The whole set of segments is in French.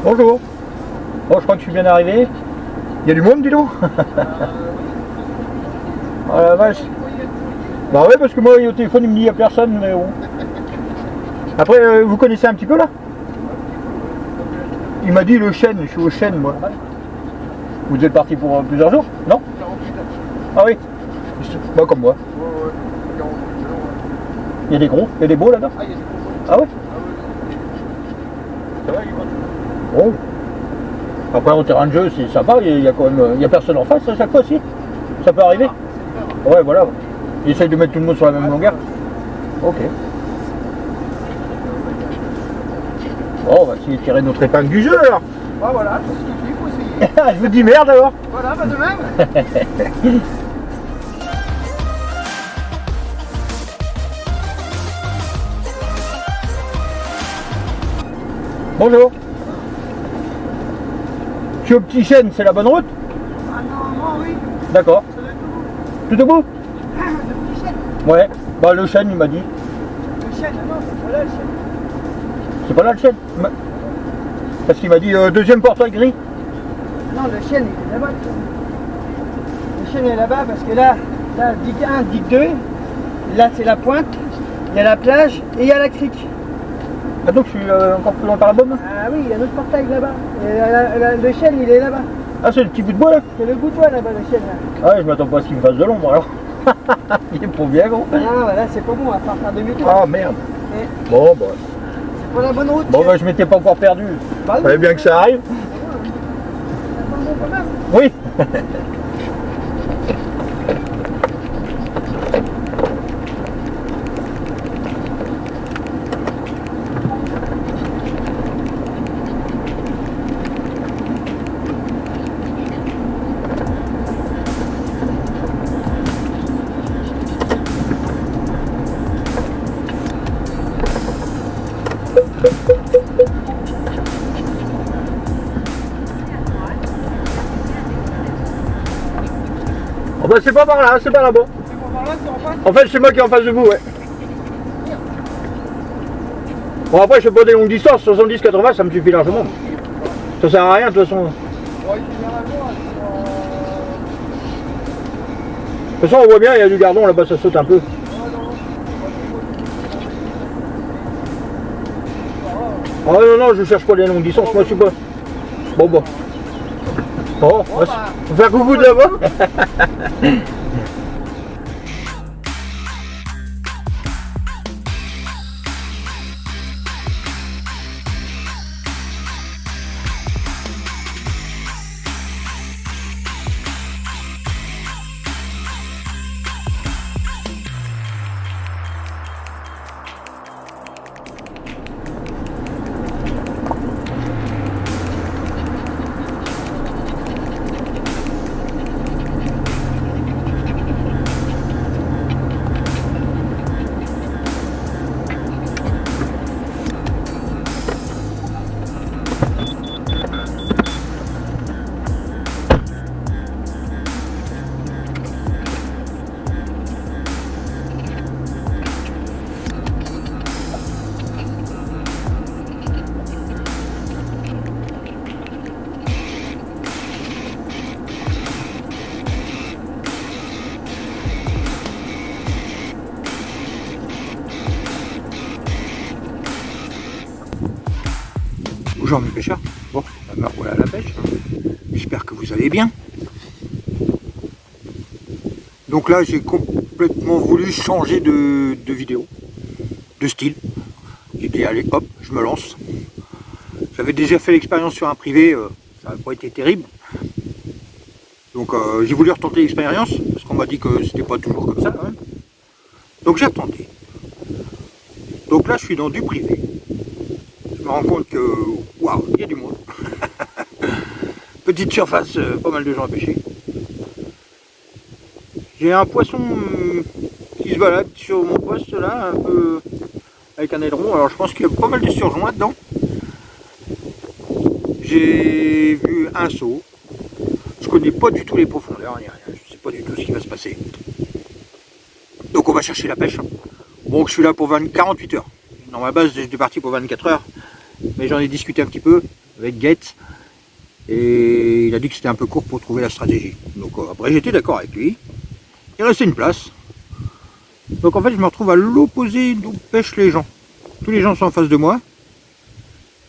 Bonjour. Bon, je crois que je suis bien arrivé. Il y a du monde, dis donc. Oh la vache. Bah ouais, parce que moi, au téléphone, il me dit il n'y a personne, mais bon. Après, vous connaissez un petit peu là? Il m'a dit le chêne, je suis au chêne, moi. Vous êtes parti pour plusieurs jours? Non? Ah oui. Bah comme moi. Il y a des gros, il y a des beaux là-bas? Ah ouais? Bon. Après, en terrain de jeu, c'est sympa, il y a quand même. Il y a personne en face à chaque fois, si? Ça peut arriver? Ouais, voilà. Il essaye de mettre tout le monde sur la même longueur. Ok. Bon, on va essayer de tirer notre épingle du jeu alors. Ah voilà, c'est ce qu'il faut essayer. Je vous dis merde alors. Voilà, bah de même. Bonjour. Je suis au petit chêne, c'est la bonne route? Ah non, oui. D'accord. C'est le Tout au bout? Le petit chêne. Ouais. Bah le chêne, il m'a dit. Le chêne, non, c'est pas là le chêne. C'est pas là le chêne? Parce qu'il m'a dit deuxième portail gris. Non, le chêne, il est là-bas. Le chêne est là-bas parce que là, digue 1, digue 2. Là, c'est la pointe. Il y a la plage et il y a la crique. Ah donc je suis encore plus loin par là-bas? Ah oui, il y a un autre portail là-bas. Et le chêne, il est là-bas. Ah c'est le petit bout de bois là? C'est le bout de bois là-bas, le chêne. Là. Ah ouais, je m'attends pas à ce qu'il me fasse de l'ombre alors. Il est trop bien gros. Ah non, là, c'est pas bon, à part faire demi-tour. Ah merde. Et Bon bah. c'est pas la bonne route. Bon bah je m'étais pas encore perdu. Bah oui. Fallait bien que ça arrive. C'est pas bon quand même. Oui. Oh bah c'est pas par là, c'est par là-bas. C'est pour par là, c'est en face. En fait c'est moi qui est en face de vous, ouais. Bon après je fais pas des longues distances, 70-80 ça me suffit largement. Ça sert à rien de toute façon. Ouais, il vient à voir. De toute façon on voit bien, il y a du gardon là-bas, ça saute un peu. Ah non non, je cherche pas les longues distances, moi je suis pas. Bon bah. Bon, on va faire coucou de là-bas. Bonjour mes pêcheurs, bon, me revoilà à la pêche, j'espère que vous allez bien. Donc là j'ai complètement voulu changer de vidéo, de style. J'ai dit allez hop, je me lance. J'avais déjà fait l'expérience sur un privé, ça n'a pas été terrible. Donc j'ai voulu retenter l'expérience, parce qu'on m'a dit que c'était pas toujours comme ça quand même. Donc j'ai retenté. Donc là je suis dans du privé. Je me rends compte que waouh, il y a du monde. Petite surface, pas mal de gens à pêcher. J'ai un poisson qui se balade sur mon poste là, un peu avec un aileron. Alors je pense qu'il y a pas mal de surjoints dedans. J'ai vu un saut. Je connais pas du tout les profondeurs, ni rien. Je sais pas du tout ce qui va se passer. Donc on va chercher la pêche. Bon, je suis là pour 48 heures. Dans ma base, j'étais parti pour 24 heures. Mais j'en ai discuté un petit peu avec Gates. Et il a dit que c'était un peu court pour trouver la stratégie. Donc après j'étais d'accord avec lui. Il restait une place. Donc en fait je me retrouve à l'opposé d'où pêchent les gens. Tous les gens sont en face de moi.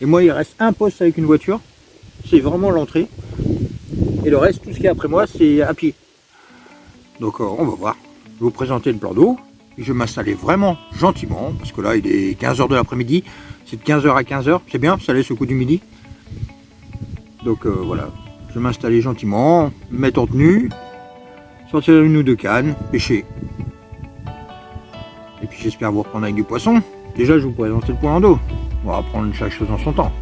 Et moi il reste un poste avec une voiture. C'est vraiment l'entrée. Et le reste, tout ce qui est après moi, c'est à pied. Donc on va voir. Je vais vous présenter le plan d'eau. Je vais m'installer vraiment gentiment. Parce que là il est 15h de l'après-midi. C'est de 15h à 15h. C'est bien, ça laisse au coup du midi. Donc voilà, je vais m'installer gentiment, me mettre en tenue, sortir une ou deux cannes, pêcher. Et puis j'espère vous reprendre avec du poisson. Déjà je vais vous présenter le point d'eau. On va prendre chaque chose en son temps.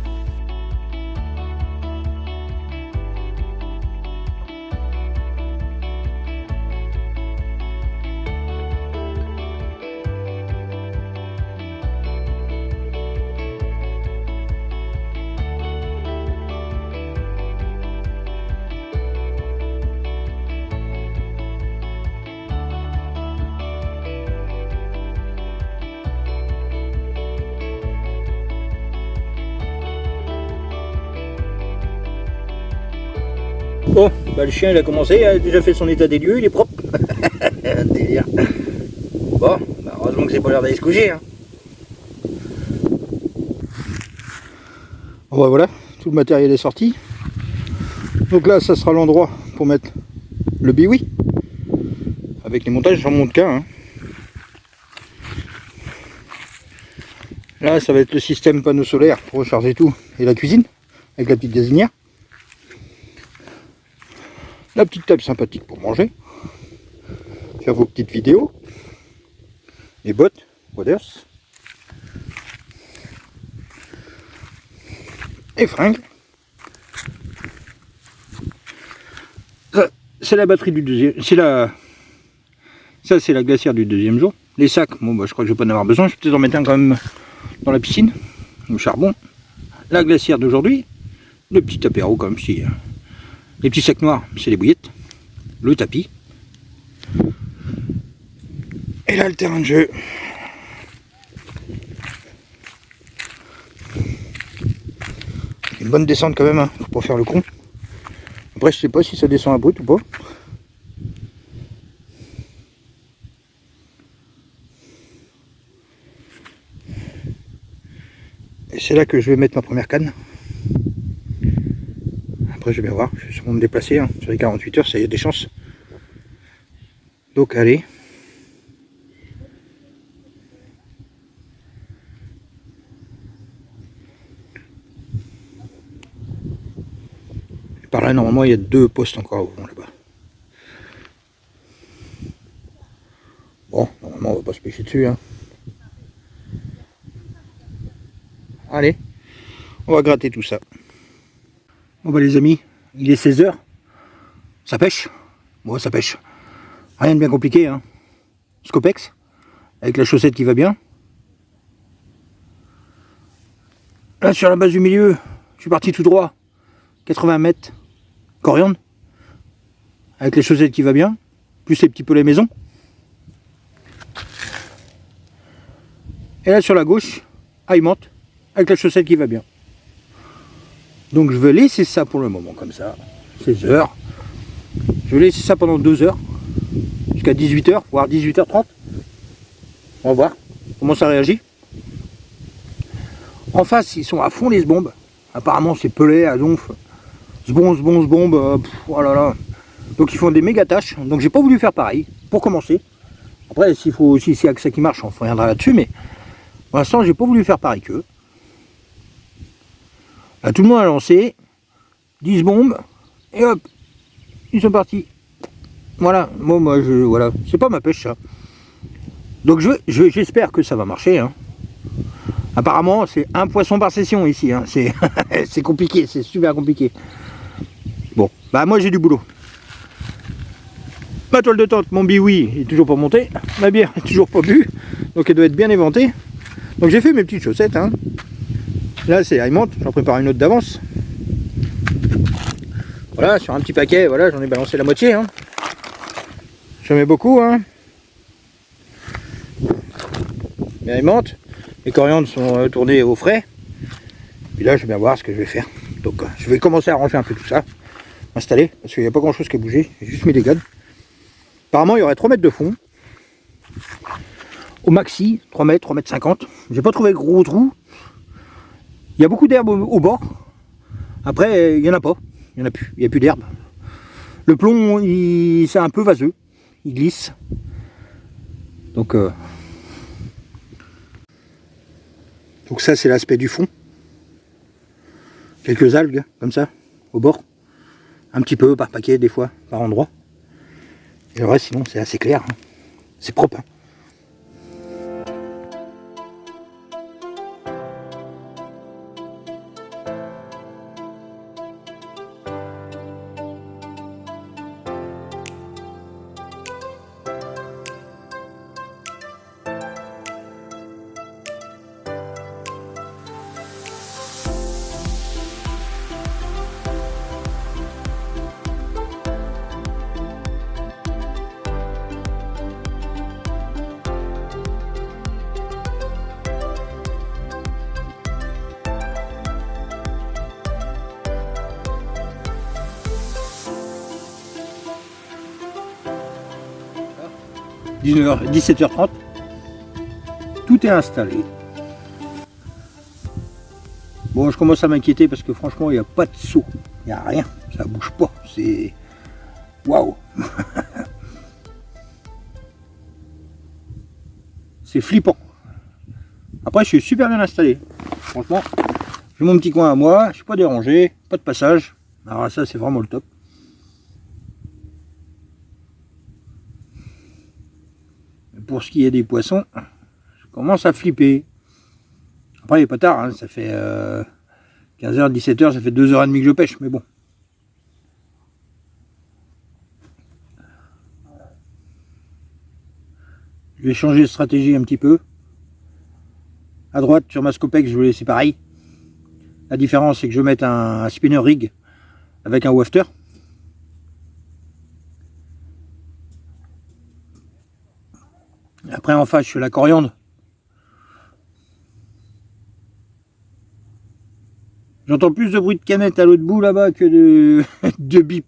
Bon, bah le chien il a commencé, il a déjà fait son état des lieux, il est propre. Délire. Bon, bah heureusement que c'est pas l'heure d'aller se coucher. Hein. Bon bah voilà, tout le matériel est sorti. Donc là, ça sera l'endroit pour mettre le biwi. Avec les montages, j'en monte qu'un. Hein. Là, ça va être le système panneau solaire pour recharger tout. Et la cuisine, avec la petite gazinière. La petite table sympathique pour manger. Faire vos petites vidéos. Les bottes, waders. Et fringues. C'est la batterie du deuxième. Ça c'est la glacière du deuxième jour. Les sacs, bon bah je crois que je vais pas en avoir besoin. Je vais peut-être en mettre un quand même dans la piscine. Au charbon. La glacière d'aujourd'hui. Le petit apéro comme si. Les petits sacs noirs, c'est les bouillettes. Le tapis. Et là, le terrain de jeu. Une bonne descente quand même, hein, pour faire le con. Après, je sais pas si ça descend à brut ou pas. Et c'est là que je vais mettre ma première canne. Après je vais bien voir, je vais sûrement me déplacer, hein. Sur les 48 heures, ça y a des chances. Donc allez. Et par là normalement il y a 2 postes encore au fond là-bas. Bon, normalement on va pas se pêcher dessus. Hein. Allez, on va gratter tout ça. Bon bah les amis, il est 16h, ça pêche, bon ça pêche, rien de bien compliqué, hein. Scopex, avec la chaussette qui va bien. Là sur la base du milieu, je suis parti tout droit, 80 mètres, coriandre, avec les chaussettes qui va bien, plus les petits pelets maison. Et là sur la gauche, aimante, avec la chaussette qui va bien. Donc je vais laisser ça pour le moment comme ça, 16 heures. Je vais laisser ça pendant 2 heures, jusqu'à 18h, voire 18h30. On va voir comment ça réagit. En face, ils sont à fond les sbombes. Apparemment c'est pelé à donf. Sbombe, oh là là. Donc ils font des méga tâches. Donc j'ai pas voulu faire pareil, pour commencer. Après, s'il y a que ça qui marche, on reviendra là-dessus, mais pour l'instant j'ai pas voulu faire pareil qu'eux. Là, tout le monde a lancé 10 bombes et hop, ils sont partis. Voilà, bon, moi, voilà, c'est pas ma pêche ça. Donc j'espère que ça va marcher. Hein. Apparemment, c'est un poisson par session ici. Hein. C'est compliqué, c'est super compliqué. Bon, bah moi j'ai du boulot. Ma toile de tente, mon biwi est toujours pas monté. Ma bière est toujours pas bu. Donc elle doit être bien éventée. Donc j'ai fait mes petites chaussettes. Hein. Là c'est aimante, j'en prépare une autre d'avance. Voilà, sur un petit paquet, voilà, j'en ai balancé la moitié. Hein. J'en mets beaucoup. Hein. Bien aimante. Les coriandres sont tournés au frais. Puis là je vais bien voir ce que je vais faire. Donc je vais commencer à ranger un peu tout ça, m'installer, parce qu'il n'y a pas grand chose qui a bougé, j'ai juste mis des gaines. Apparemment il y aurait 3 mètres de fond. Au maxi, 3 mètres, 3 mètres 50. J'ai pas trouvé gros trou. Il y a beaucoup d'herbe au bord. Après, il n'y en a pas. Il n'y en a plus. Il n'y a plus d'herbe. Le plomb, c'est un peu vaseux. Il glisse. Donc ça, c'est l'aspect du fond. Quelques algues, comme ça, au bord. Un petit peu par paquet, des fois, par endroit. Et le reste, sinon, c'est assez clair. Hein. C'est propre. Hein. – 17h30, tout est installé. Bon, je commence à m'inquiéter parce que franchement, il n'y a pas de saut, il n'y a rien, ça bouge pas, c'est... Waouh. C'est flippant. Après, je suis super bien installé. Franchement, j'ai mon petit coin à moi, je suis pas dérangé, pas de passage. Alors ça, c'est vraiment le top. Pour ce qui est des poissons, je commence à flipper. Après, il n'est pas tard, hein, ça fait 15h, 17h, ça fait 2h30 que je pêche, mais bon. Je vais changer de stratégie un petit peu. À droite, sur ma Scopex, je vais laisser pareil. La différence, c'est que je vais mettre un spinner rig avec un wafter. Après, en face, je fais la coriandre. J'entends plus de bruit de canette à l'autre bout là-bas que de bip.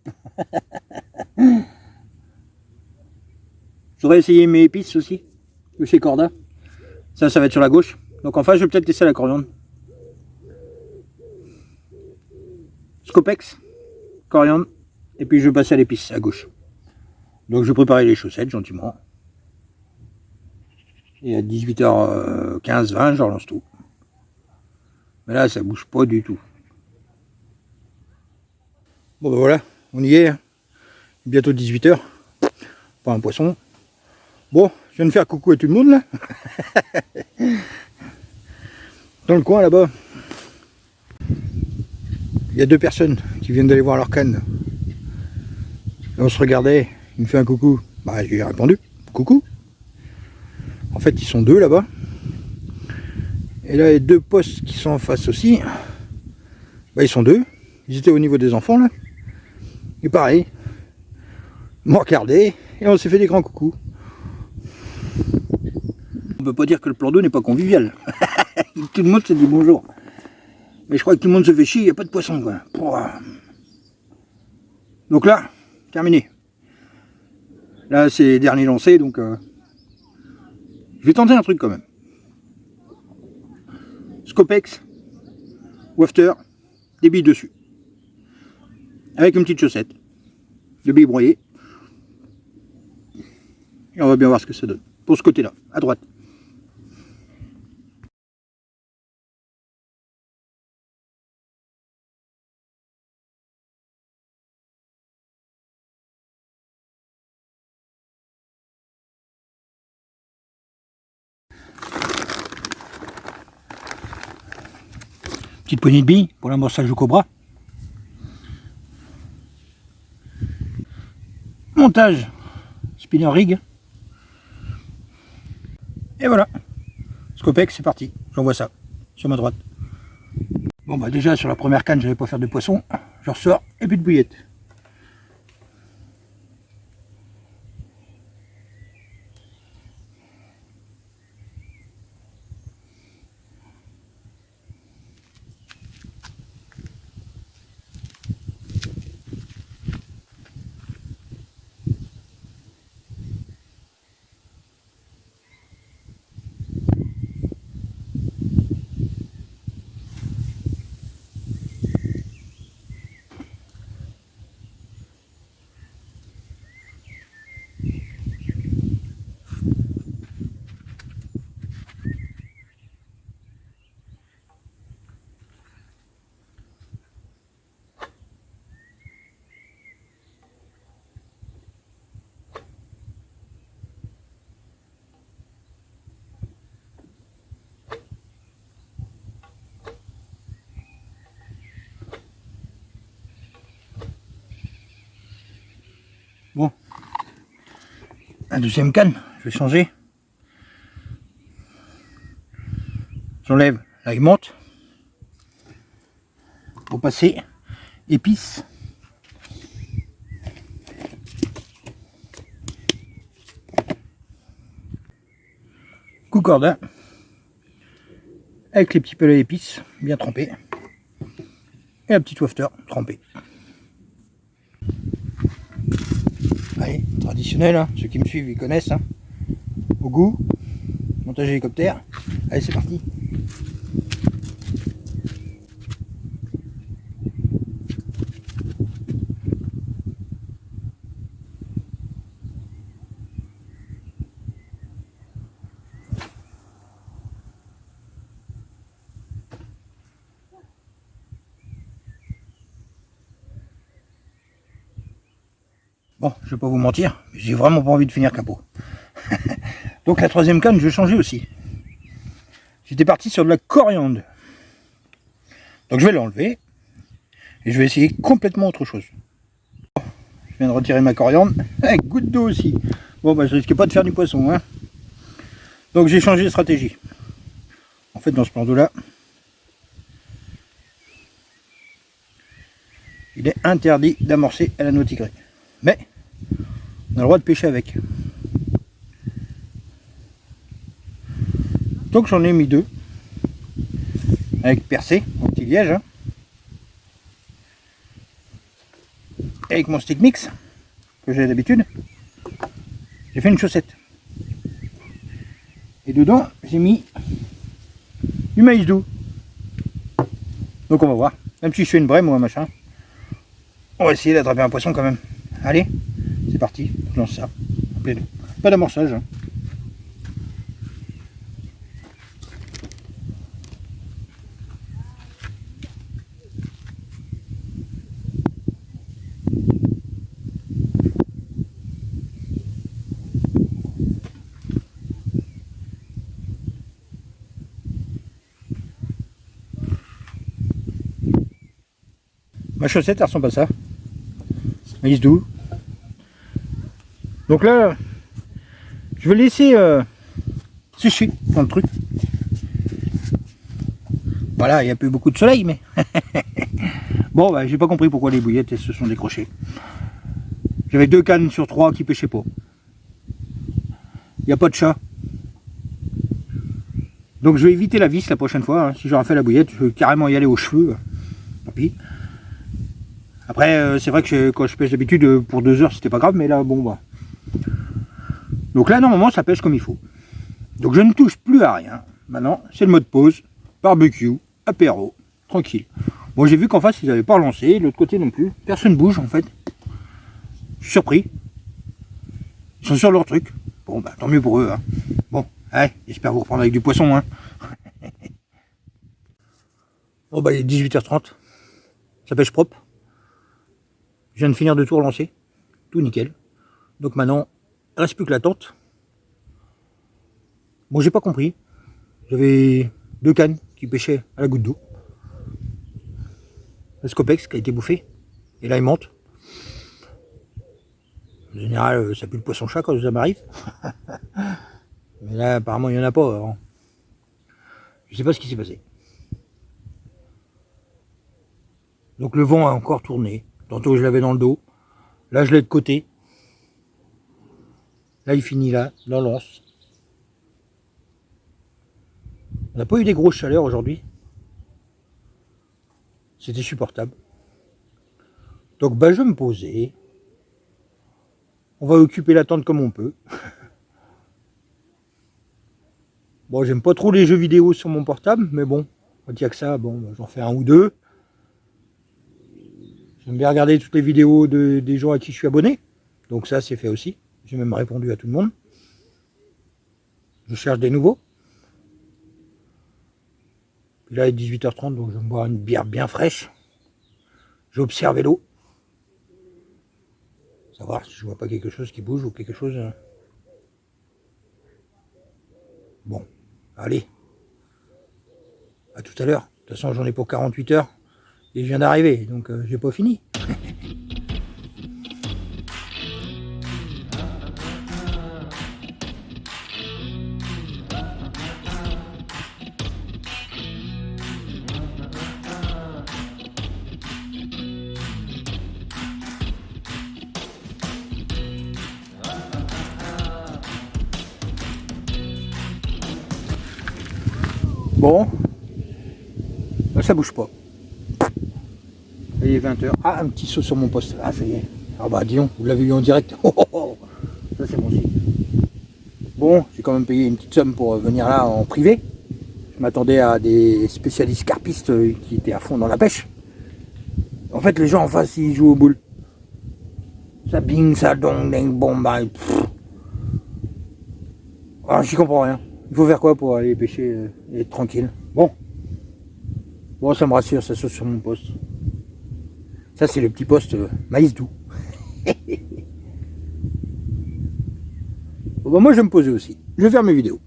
J'aurais essayé mes épices aussi, de chez Corda. Ça va être sur la gauche. Donc en face, je vais peut-être laisser la coriandre. Scopex, coriandre, et puis je vais passer à l'épice à gauche. Donc je vais préparer les chaussettes gentiment. Et à 18h15, 20, je relance tout. Mais là, ça bouge pas du tout. Bon ben voilà, on y est. Bientôt 18h. Pas un poisson. Bon, je viens de faire coucou à tout le monde là. Dans le coin là-bas, il y a 2 personnes qui viennent d'aller voir leur canne. Et on se regardait, il me fait un coucou. Bah, je lui ai répondu, coucou. En fait, ils sont 2 là-bas. Et là, les 2 postes qui sont en face aussi, bah, ils sont 2. Ils étaient au niveau des enfants là. Et pareil, ils m'ont regardé et on s'est fait des grands coucous. On peut pas dire que le plan d'eau n'est pas convivial. Tout le monde se dit bonjour. Mais je crois que tout le monde se fait chier, il n'y a pas de poisson quoi. Donc là, terminé. Là c'est les derniers lancés, donc je vais tenter un truc quand même. Scopex, wafter, des billes dessus. Avec une petite chaussette, de billes broyées. Et on va bien voir ce que ça donne. Pour ce côté-là, à droite. Petite poignée de billes pour l'amorçage du cobra. Montage spinner rig. Et voilà. Scopex, c'est parti. J'envoie ça sur ma droite. Bon bah déjà sur la première canne, je vais pas faire de poisson. Je ressors et puis de bouillette. Bon, un deuxième canne, je vais changer. J'enlève l'aimante pour passer épices. Coucorda avec les petits pellets d'épices bien trempés et un petit wafter trempé. Allez, traditionnel, hein. Ceux qui me suivent ils connaissent, hein. Au goût, montage hélicoptère. Allez, c'est parti. Bon, je vais pas vous mentir, j'ai vraiment pas envie de finir capot. Donc la troisième canne, je vais changer aussi. J'étais parti sur de la coriandre. Donc je vais l'enlever et je vais essayer complètement autre chose. Je viens de retirer ma coriandre avec goutte d'eau aussi. Bon, bah je risque pas de faire du poisson, hein. Donc j'ai changé de stratégie. En fait, dans ce plan d'eau là, il est interdit d'amorcer à la nautique. Mais on a le droit de pêcher avec. Donc j'en ai mis 2 avec percé au petit liège, hein. Avec mon stick mix que j'ai d'habitude, j'ai fait une chaussette et dedans j'ai mis du maïs doux. Donc on va voir, même si je fais une brème ou un machin, on va essayer d'attraper un poisson quand même. Allez, c'est parti, je lance ça. Pas d'amorçage, hein. Ma chaussette, elle ressemble à ça. Maïs doux. Donc là, je vais laisser sécher dans le truc. Voilà, il n'y a plus beaucoup de soleil, mais... Bon, bah, j'ai pas compris pourquoi les bouillettes elles se sont décrochées. J'avais 2 cannes sur 3 qui pêchaient pas. Il n'y a pas de chat. Donc je vais éviter la vis la prochaine fois, hein. Si j'aurais fait la bouillette, je vais carrément y aller aux cheveux. Tant pis. Après, c'est vrai que quand je pêche d'habitude, pour 2 heures, c'était pas grave, mais là, bon, bah. Donc là, normalement, ça pêche comme il faut. Donc je ne touche plus à rien. Maintenant, c'est le mode pause, barbecue, apéro, tranquille. Bon, j'ai vu qu'en face, ils n'avaient pas relancé, de l'autre côté non plus. Personne bouge, en fait. Je suis surpris. Ils sont sur leur truc. Bon, bah, tant mieux pour eux, hein. Bon, allez, j'espère vous reprendre avec du poisson, hein. Bon, bah, il est 18h30. Ça pêche propre. Je viens de finir de tout relancer. Tout nickel. Donc maintenant, il ne reste plus que la tente. Bon, j'ai pas compris. J'avais 2 cannes qui pêchaient à la goutte d'eau. Le scopex qui a été bouffé. Et là, il monte. En général, ça pue le poisson-chat quand ça m'arrive. Mais là, apparemment, il n'y en a pas. Alors. Je sais pas ce qui s'est passé. Donc le vent a encore tourné. Tantôt, je l'avais dans le dos. Là, je l'ai de côté. Là, il finit là, dans l'anse. On n'a pas eu des grosses chaleurs aujourd'hui. C'était supportable. Donc, bah, je vais me poser. On va occuper la tente comme on peut. Bon, j'aime pas trop les jeux vidéo sur mon portable, mais bon, on dit que ça, bon, j'en fais 1 ou 2. J'aime bien regarder toutes les vidéos des gens à qui je suis abonné. Donc ça, c'est fait aussi. J'ai même répondu à tout le monde. Je cherche des nouveaux. Puis là, il est 18h30, donc je vais me boire une bière bien fraîche. J'ai observé l'eau. Savoir si je vois pas quelque chose qui bouge ou quelque chose... Bon, allez. À tout à l'heure. De toute façon, j'en ai pour 48 heures. Et je viens d'arriver, donc j'ai pas fini. Bon, ben, ça bouge pas. Il est 20h. Ah, un petit saut sur mon poste. Ah, ça y est. Ah bah dis donc, vous l'avez eu en direct. Oh, oh, oh. Ça c'est bon signe. Bon, j'ai quand même payé une petite somme pour venir là en privé. Je m'attendais à des spécialistes carpistes qui étaient à fond dans la pêche. En fait, les gens en face, ils jouent aux boules. Ça bing, ça dong, ding, bon, bah. Alors, j'y comprends rien. Il faut faire quoi pour aller pêcher et être tranquille? Bon. Bon, ça me rassure, ça saute sur mon poste. Ça, c'est le petit poste maïs doux. Bon, bah, moi, je vais me poser aussi. Je vais faire mes vidéos.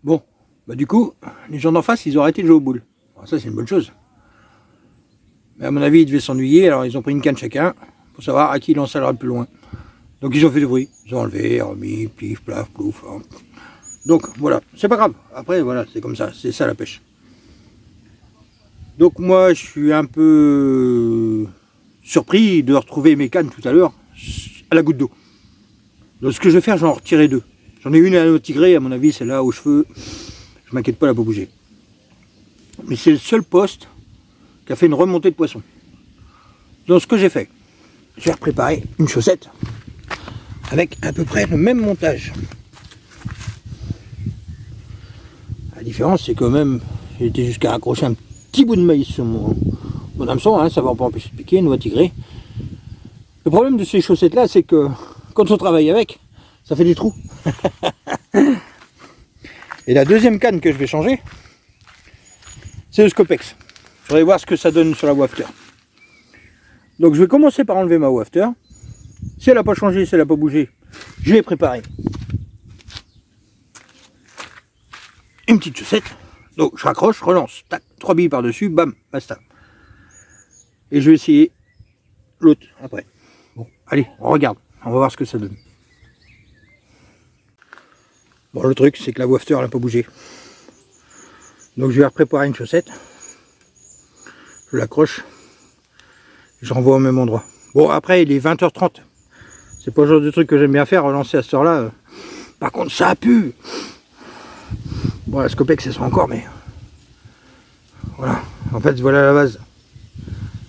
Bon, bah du coup, les gens d'en face, ils ont arrêté de jouer aux boules. Alors ça, c'est une bonne chose. Mais à mon avis, ils devaient s'ennuyer, alors ils ont pris une canne chacun pour savoir à qui lancer le plus loin. Donc ils ont fait du bruit. Ils ont enlevé, remis, plif, plaf, plouf. Hein. Donc voilà, c'est pas grave. Après, voilà, c'est comme ça, c'est ça la pêche. Donc moi, je suis un peu surpris de retrouver mes cannes tout à l'heure à la goutte d'eau. Donc ce que je vais faire, j'en retirer deux. J'en ai une à l'eau tigrée, à mon avis, c'est là aux cheveux. Je m'inquiète pas, elle va pas bouger. Mais c'est le seul poste qui a fait une remontée de poisson. Donc ce que j'ai fait, j'ai préparé une chaussette avec à peu près le même montage. La différence, c'est que même, j'ai été jusqu'à accrocher un petit bout de maïs sur mon hameçon, hein, ça va pas empêcher de piquer, une noix tigrée. Le problème de ces chaussettes-là, c'est que quand on travaille avec, ça fait des trous. Et la deuxième canne que je vais changer, c'est le Scopex. Je vais voir ce que ça donne sur la wafter. Donc je vais commencer par enlever ma wafter. Si elle n'a pas changé, si elle n'a pas bougé, je l'ai préparé. Une petite chaussette. Donc je raccroche, je relance. Tac, 3 billes par-dessus, bam, basta. Et je vais essayer l'autre après. Bon, allez, on regarde. On va voir ce que ça donne. Bon, le truc, c'est que la wafter, elle n'a pas bougé. Donc je vais préparer une chaussette. Je l'accroche. Je renvoie au même endroit. Bon, après, il est 20h30. C'est pas le genre de truc que j'aime bien faire, relancer à cette heure-là. Par contre, ça pue. Bon, la Scopex, ça sera encore, mais... Voilà. En fait, voilà la base.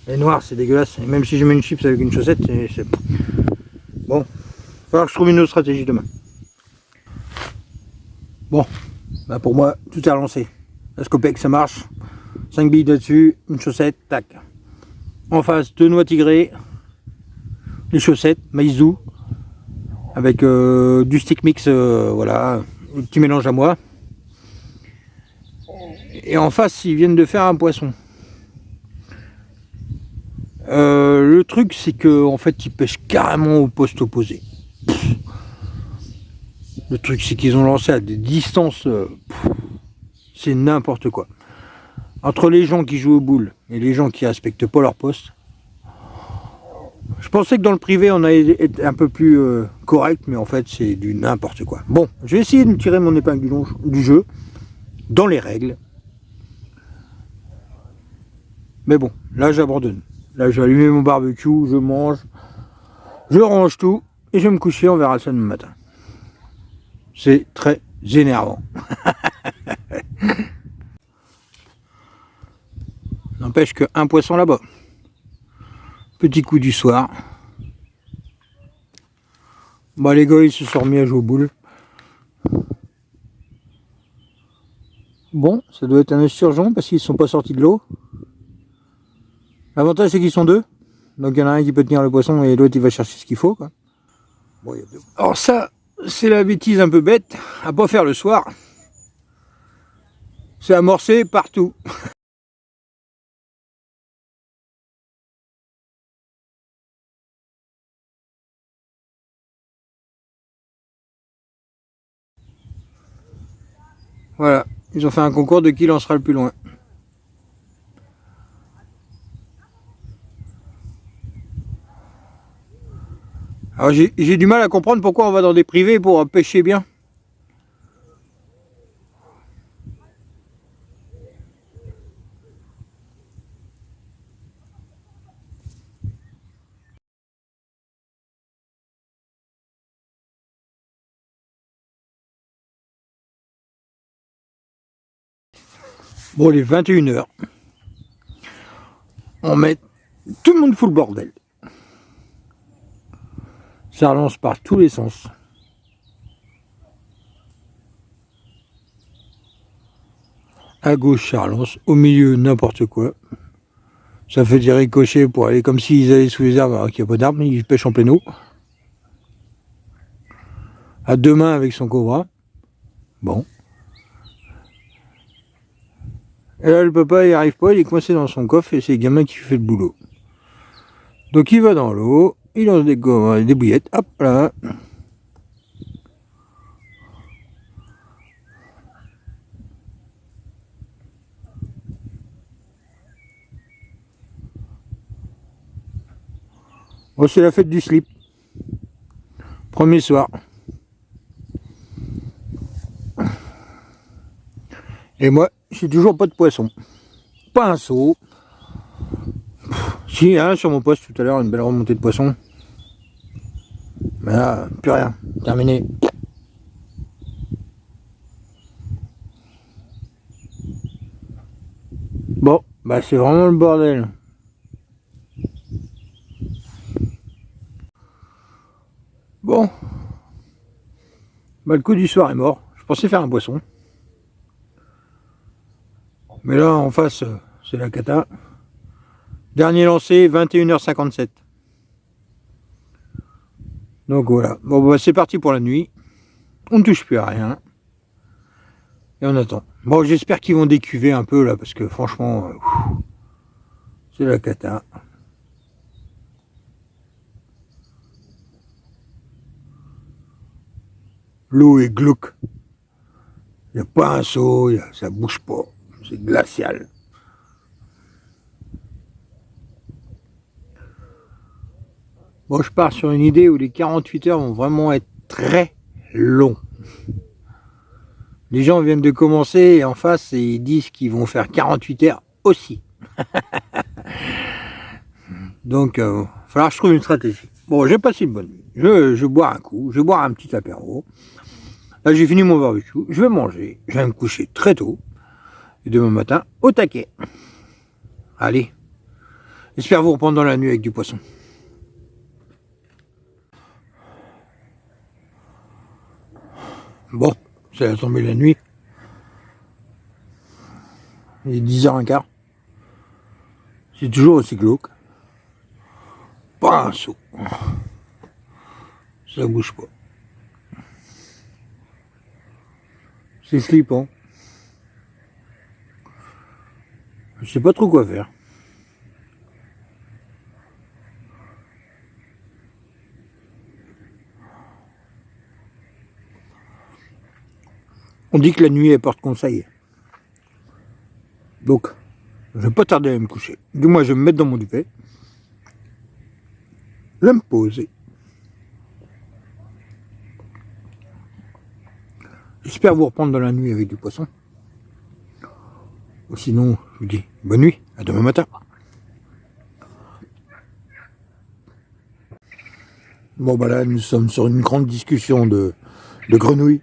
Elle est noire, c'est dégueulasse. Et même si je mets une chips avec une chaussette, c'est... Bon. Il va falloir que je trouve une autre stratégie demain. Bon, bah pour moi, tout est relancé. La Scopex, ça marche. 5 billes là-dessus, une chaussette, tac. En face, 2 noix tigrées, les chaussettes, maïs doux, avec du stick mix, voilà, un petit mélange à moi. Et en face, ils viennent de faire un poisson. Le truc, c'est que en fait, ils pêchent carrément au poste opposé. Le truc, c'est qu'ils ont lancé à des distances, c'est n'importe quoi. Entre les gens qui jouent aux boules et les gens qui respectent pas leur poste, je pensais que dans le privé, on allait être un peu plus correct, mais en fait, c'est du n'importe quoi. Bon, je vais essayer de me tirer mon épingle du jeu, dans les règles. Mais bon, là, j'abandonne. Là, j'ai allumé mon barbecue, je mange, je range tout, et je vais me coucher, on verra ça demain matin. C'est très énervant. N'empêche qu'un poisson là-bas. Petit coup du soir. Bah les gars, ils se sont remis à jouer aux boules. Bon, ça doit être un esturgeon parce qu'ils ne sont pas sortis de l'eau. L'avantage c'est qu'ils sont deux. Donc il y en a un qui peut tenir le poisson et l'autre il va chercher ce qu'il faut, quoi. Bon, il y a deux. Alors ça, c'est la bêtise un peu bête à pas faire le soir. C'est amorcer partout. Voilà, ils ont fait un concours de qui lancera le plus loin. Alors j'ai du mal à comprendre pourquoi on va dans des privés pour pêcher bien. Bon, il est 21h. On met... Tout le monde fout le bordel. Ça relance par tous les sens. À gauche, ça relance. Au milieu, n'importe quoi. Ça fait des ricochets pour aller comme s'ils allaient sous les arbres alors qu'il n'y a pas d'arbres, mais ils pêchent en pleine eau. À deux mains avec son cobra. Bon. Et là, le papa, il arrive pas, il est coincé dans son coffre et c'est le gamin qui fait le boulot. Donc il va dans l'eau, il lance des bouillettes, hop là. Bon, c'est la fête du slip. Premier soir. Et moi, j'ai toujours pas de poisson. Pas un seau. Si, hein, sur mon poste tout à l'heure, une belle remontée de poisson. Mais là, plus rien. Terminé. Bon, bah c'est vraiment le bordel. Bon. Bah le coup du soir est mort. Je pensais faire un poisson. Mais là, en face, c'est la cata. Dernier lancé, 21h57. Donc voilà. Bon, bah c'est parti pour la nuit. On ne touche plus à rien. Et on attend. Bon, j'espère qu'ils vont décuver un peu là, parce que franchement, c'est la cata. L'eau est glauque. Il n'y a pas un seau, ça bouge pas. C'est glacial. Bon, je pars sur une idée où les 48 heures vont vraiment être très longs. Les gens viennent de commencer et en face, ils disent qu'ils vont faire 48 heures aussi. Donc, il va falloir que je trouve une stratégie. Bon, j'ai passé une bonne nuit. Je bois un coup, je vais boire un petit apéro. Là, j'ai fini mon barbecue, je vais manger, je vais me coucher très tôt. Et demain matin, au taquet. Allez, j'espère vous reprendre dans la nuit avec du poisson. Bon, ça va tomber la nuit. Il est 10h15. C'est toujours aussi glauque. Pas un saut. Ça bouge pas. C'est flippant. Je sais pas trop quoi faire. On dit que la nuit elle porte conseil. Donc, je vais pas tarder à me coucher. Du moins, je vais me mettre dans mon duvet. Je vais me poser. J'espère vous reprendre dans la nuit avec du poisson. Ou sinon, je vous dis bonne nuit, à demain matin. Bon bah là, nous sommes sur une grande discussion de grenouilles.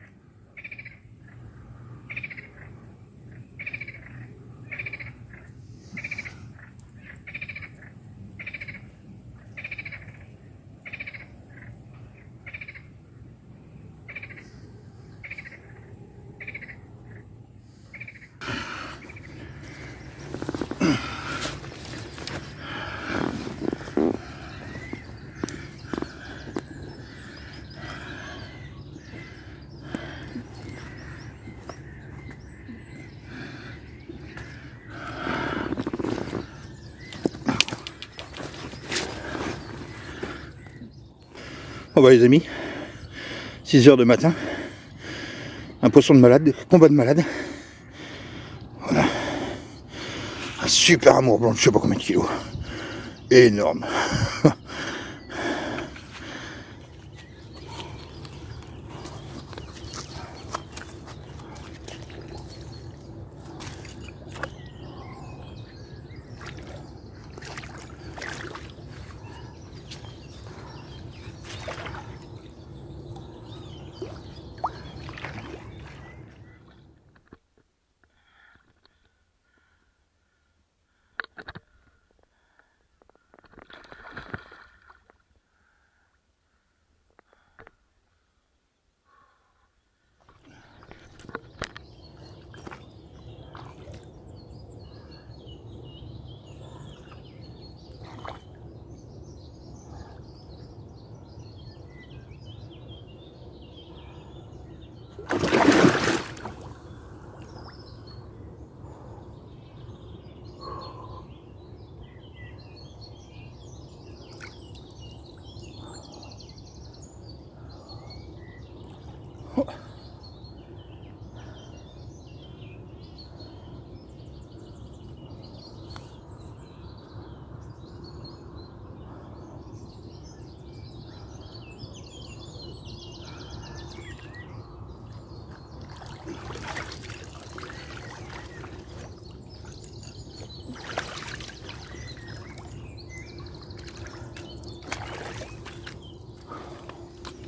Oh bah les amis, 6h de matin, un poisson de malade, combat de malade. Voilà. Un super amour blanc, je sais pas combien de kilos. Énorme.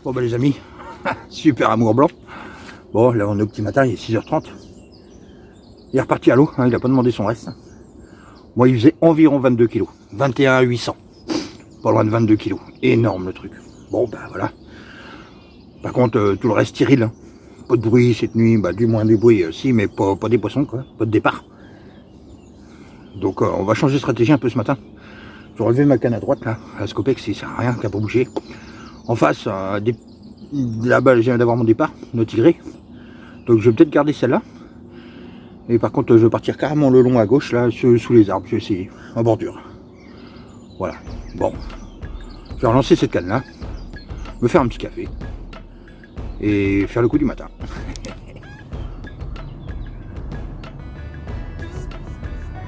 Bon bah les amis, super amour blanc. Bon là on est au petit matin, il est 6h30. Il est reparti à l'eau, hein, il n'a pas demandé son reste. Moi il faisait environ 22 kg, 21 800. Pas loin de 22 kg, énorme le truc. Bon bah voilà. Par contre tout le reste stérile, hein. Pas de bruit cette nuit, bah du moins du bruit si, mais pas des poissons quoi, pas de départ. Donc on va changer de stratégie un peu ce matin. Je vais relever ma canne à droite là, à Scopex, ça sert à rien, qu'à pas bouger. En face, là-bas, je viens d'avoir mon départ, nos tigrés. Donc je vais peut-être garder celle-là. Et par contre, je vais partir carrément le long à gauche, là, sous les arbres. Je vais essayer, en bordure. Voilà. Bon. Je vais relancer cette canne-là. Me faire un petit café. Et faire le coup du matin.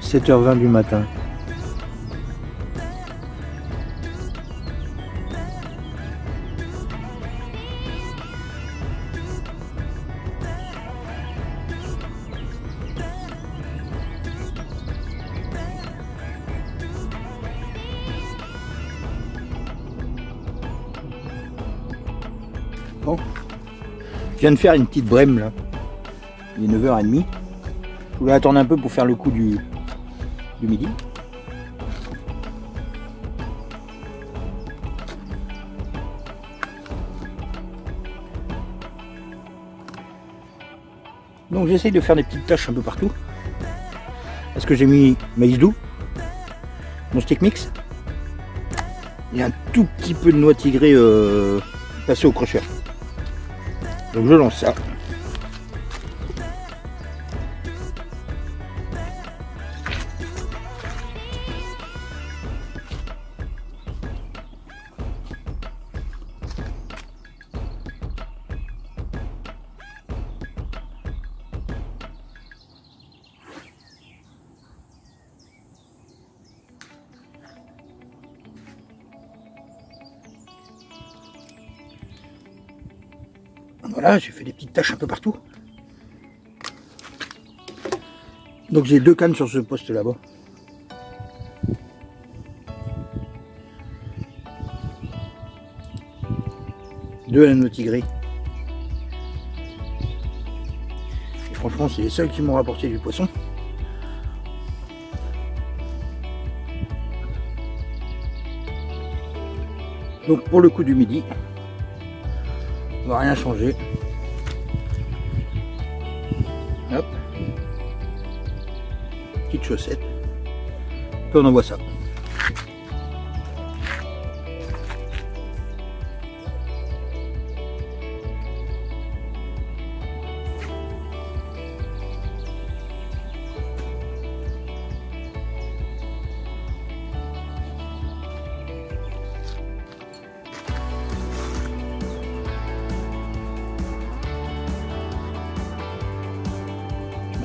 « 7h20 du matin. » Bon, je viens de faire une petite brème là, il est 9h30, je voulais attendre un peu pour faire le coup du midi. Donc j'essaye de faire des petites tâches un peu partout, parce que j'ai mis maïs doux, mon stick mix, et un tout petit peu de noix tigrée passée au crocheur. Donc je lance ça. Voilà, j'ai fait des petites taches un peu partout. Donc j'ai 2 cannes sur ce poste là-bas. Deux à la noix tigrée. Et franchement, c'est les seuls qui m'ont rapporté du poisson. Donc pour le coup du midi, on va rien changer. Hop. Petite chaussette. Puis on envoie ça.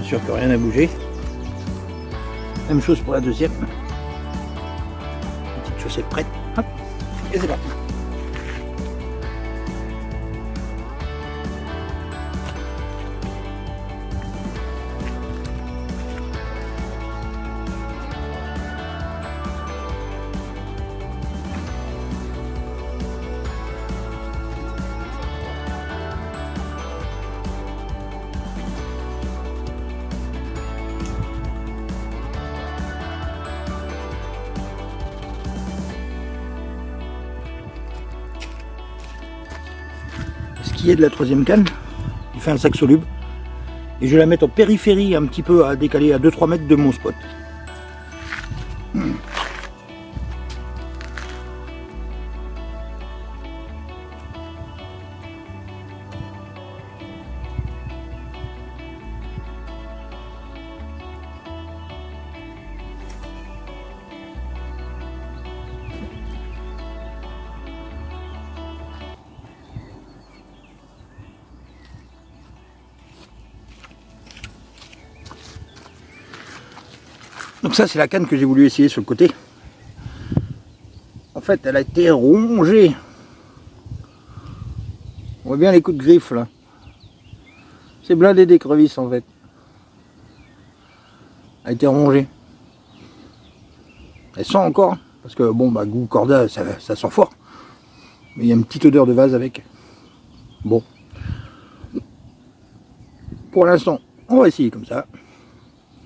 Bien sûr que rien n'a bougé. Même chose pour la deuxième. Petite chaussette prête. Hop. Et c'est parti. De la troisième canne, je fais un sac soluble et je vais la mettre en périphérie, un petit peu à décaler à 2-3 mètres de mon spot. Donc ça c'est la canne que j'ai voulu essayer sur le côté. En fait elle a été rongée. On voit bien les coups de griffe là. C'est blindé d'écrevisses en fait. Elle a été rongée. Elle sent encore. Parce que bon bah goût corda ça sent fort. Mais il y a une petite odeur de vase avec. Bon. Pour l'instant on va essayer comme ça.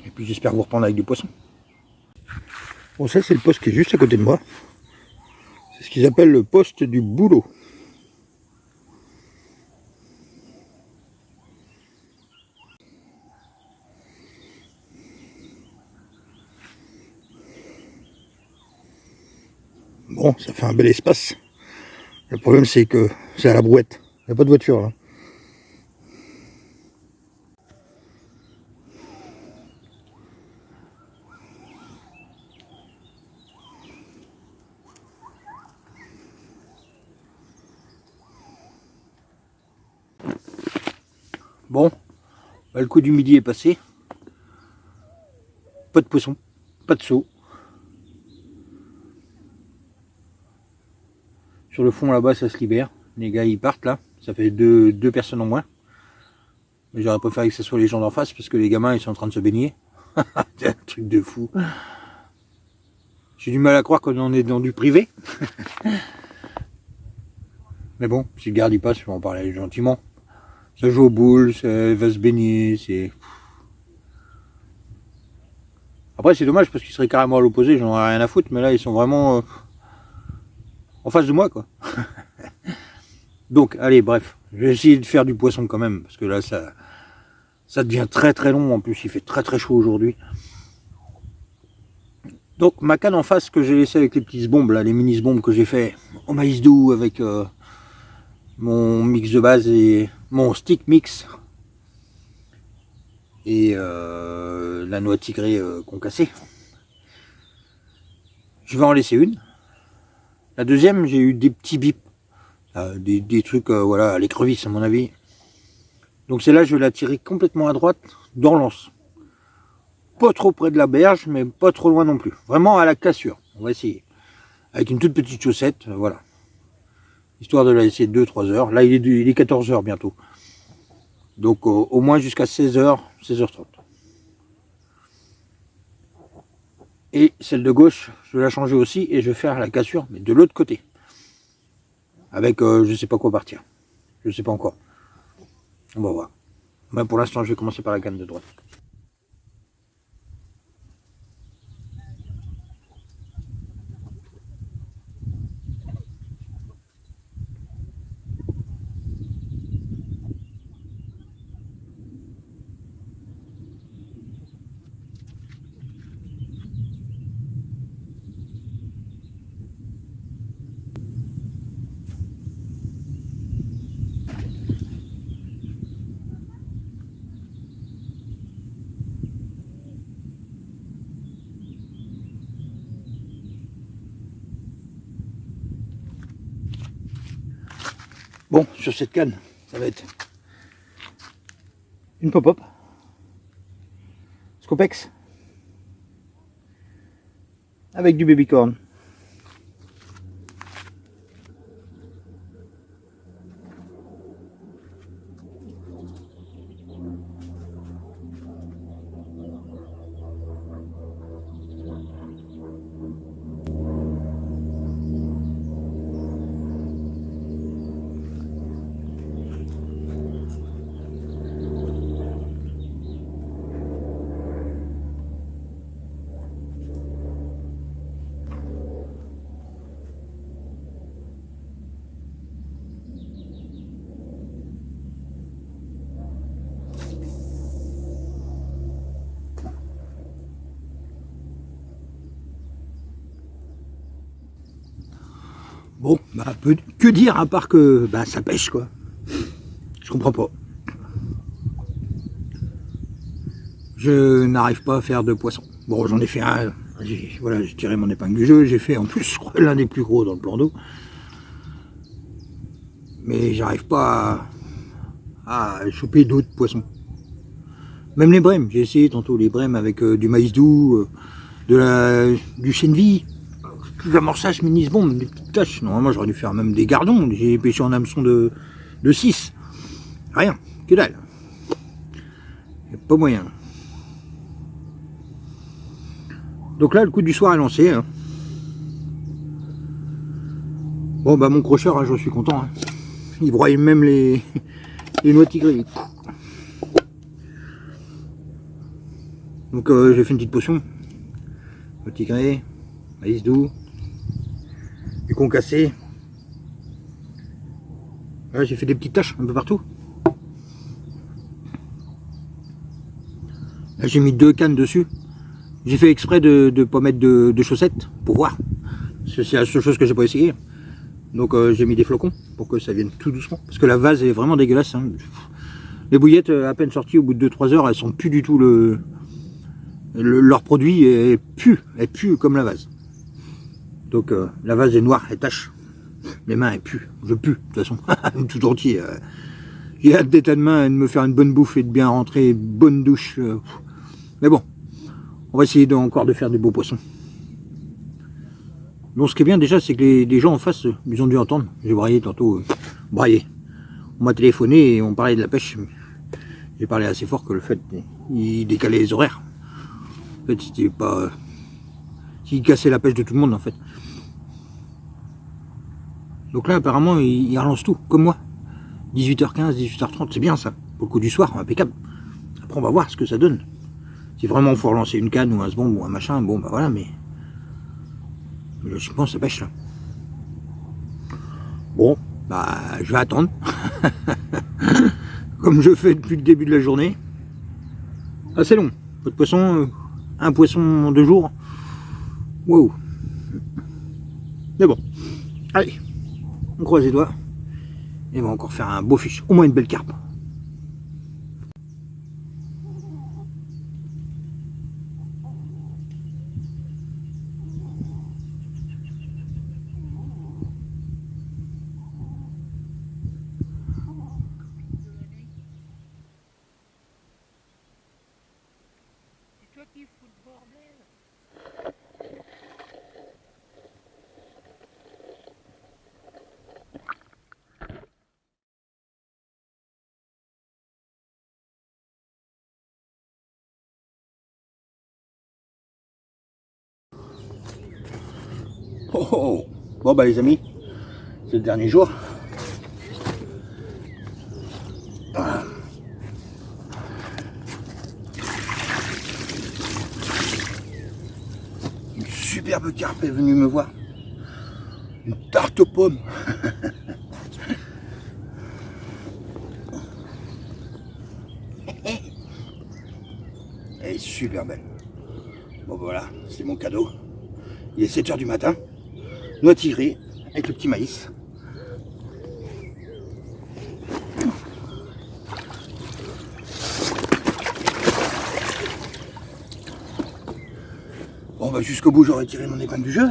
Et puis j'espère vous reprendre avec du poisson. Bon, ça c'est le poste qui est juste à côté de moi. C'est ce qu'ils appellent le poste du boulot. Bon, ça fait un bel espace. Le problème c'est que c'est à la brouette. Il n'y a pas de voiture là. Bon, bah, le coup du midi est passé. Pas de poisson, pas de seau. Sur le fond là-bas ça se libère. Les gars ils partent là. Ça fait deux personnes en moins. Mais j'aurais préféré que ce soit les gens d'en face parce que les gamins ils sont en train de se baigner. C'est un truc de fou. J'ai du mal à croire qu'on en est dans du privé. Mais bon, si le garde il passe, je vais en parler gentiment. Ça joue aux boules, ça va se baigner, c'est... Après c'est dommage parce qu'ils seraient carrément à l'opposé, j'en aurais rien à foutre, mais là ils sont vraiment en face de moi quoi. Donc allez bref, je vais essayer de faire du poisson quand même, parce que là ça devient très très long, en plus il fait très très chaud aujourd'hui. Donc ma canne en face que j'ai laissée avec les petites bombes, là, les mini bombes que j'ai fait au maïs doux avec mon mix de base et mon stick mix et la noix tigrée concassée. Je vais en laisser une. La deuxième, j'ai eu des petits bips, des trucs voilà, à l'écrevisse à mon avis. Donc celle-là, je vais la tirer complètement à droite dans l'anse. Pas trop près de la berge, mais pas trop loin non plus. Vraiment à la cassure. On va essayer. Avec une toute petite chaussette, voilà. Histoire de la laisser 2-3 heures. Là, il est 14 heures bientôt. Donc au moins jusqu'à 16h, 16h30. Et celle de gauche, je vais la changer aussi et je vais faire la cassure, mais de l'autre côté. Avec je sais pas quoi partir. Je sais pas encore. On va voir. Mais pour l'instant, je vais commencer par la canne de droite. Bon, sur cette canne, ça va être une pop-up. Scopex. Avec du babycorn. Bon, bah, que dire à part que bah, ça pêche quoi. Je comprends pas. Je n'arrive pas à faire de poisson. Bon, j'en ai fait un. Voilà, j'ai tiré mon épingle du jeu. J'ai fait en plus, je crois, l'un des plus gros dans le plan d'eau. Mais j'arrive pas à choper d'autres poissons. Même les brèmes. J'ai essayé tantôt les brèmes avec du maïs doux, du chènevis. Plus d'amorçage, mini-bombe, des petites taches. Normalement, j'aurais dû faire même des gardons. J'ai pêché en hameçon de 6. Rien, que dalle. Y a pas moyen. Donc là, le coup du soir est lancé. Hein. Bon, bah mon crocheur, hein, j'en suis content. Hein. Il broye même les noix tigrées. Donc j'ai fait une petite potion. Noix tigrées, maïs doux. Du concassé. Là, j'ai fait des petites taches un peu partout. Là, j'ai mis 2 cannes dessus. J'ai fait exprès de ne pas mettre de chaussettes pour voir. C'est la seule chose que j'ai pas essayé. Donc j'ai mis des flocons pour que ça vienne tout doucement. Parce que la vase est vraiment dégueulasse. Hein. Les bouillettes, à peine sorties au bout de 2-3 heures, elles sont plus du tout leur produit. Elles puent comme la vase. Donc la vase est noire, elle tâche. Mes mains, elles puent. Je pue, de toute façon. Tout entier. J'ai hâte d'état de main et de me faire une bonne bouffe et de bien rentrer, bonne douche. Mais bon, on va essayer encore de faire des beaux poissons. Donc ce qui est bien déjà, c'est que les gens en face, ils ont dû entendre. J'ai braillé tantôt. Braillé. On m'a téléphoné et on parlait de la pêche. J'ai parlé assez fort que le fait, il décalait les horaires. En fait, c'était pas... Il cassait la pêche de tout le monde en fait. Donc là apparemment il relance tout, comme moi. 18h15, 18h30, c'est bien ça. Pour le coup du soir, impeccable. Après on va voir ce que ça donne. Si vraiment il faut relancer une canne ou un sbon ou un machin, bon bah voilà, mais logiquement ça pêche là. Bon, bah je vais attendre. Comme je fais depuis le début de la journée. Assez long. Pas de poisson, un poisson en 2 jours. Wow. Mais bon, allez, on croise les doigts et on va encore faire un beau fiche, au moins une belle carpe. C'est toi qui fous le bordel. Oh, oh. Bon bah les amis, c'est le dernier jour. Voilà. Une superbe carpe est venue me voir. Une tarte aux pommes. Elle est super belle. Bon voilà, c'est mon cadeau. Il est 7h du matin. Noix tigrée avec le petit maïs. Bon bah jusqu'au bout j'aurais tiré mon épingle du jeu.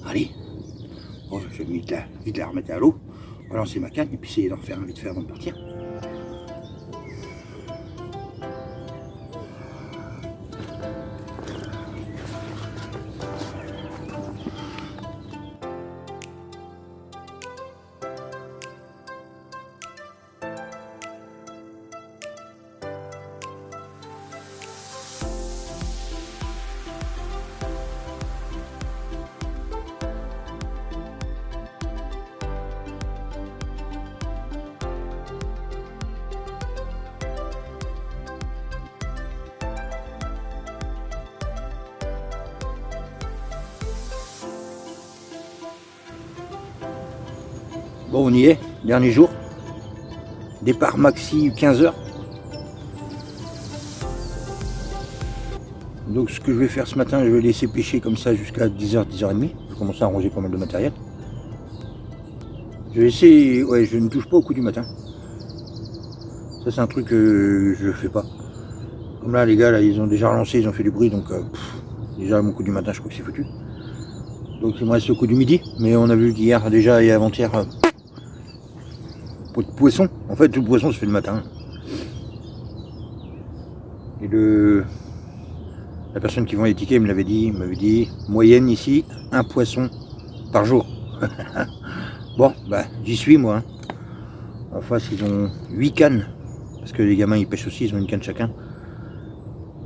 Allez. Bon, je vais vite la remettre à l'eau. On va lancer ma canne et puis essayer d'en refaire un vite fait avant de partir. Bon, on y est, dernier jour. Départ maxi 15h. Donc ce que je vais faire ce matin, je vais laisser pêcher comme ça jusqu'à 10h, 10h30. Je vais commencer à ranger pas mal de matériel. Je vais essayer, ouais, je ne touche pas au coup du matin. Ça c'est un truc que je fais pas. Comme là les gars, là, ils ont déjà relancé, ils ont fait du bruit, donc déjà mon coup du matin je crois que c'est foutu. Donc il me reste le coup du midi, mais on a vu qu'hier déjà et avant-hier, pas de poisson. En fait tout le poisson se fait le matin. Et la personne qui vend les tickets me l'avait dit, il m'avait dit, moyenne ici, un poisson par jour. Bon, bah j'y suis moi. Hein. En face ils ont 8 cannes, parce que les gamins ils pêchent aussi, ils ont une canne chacun.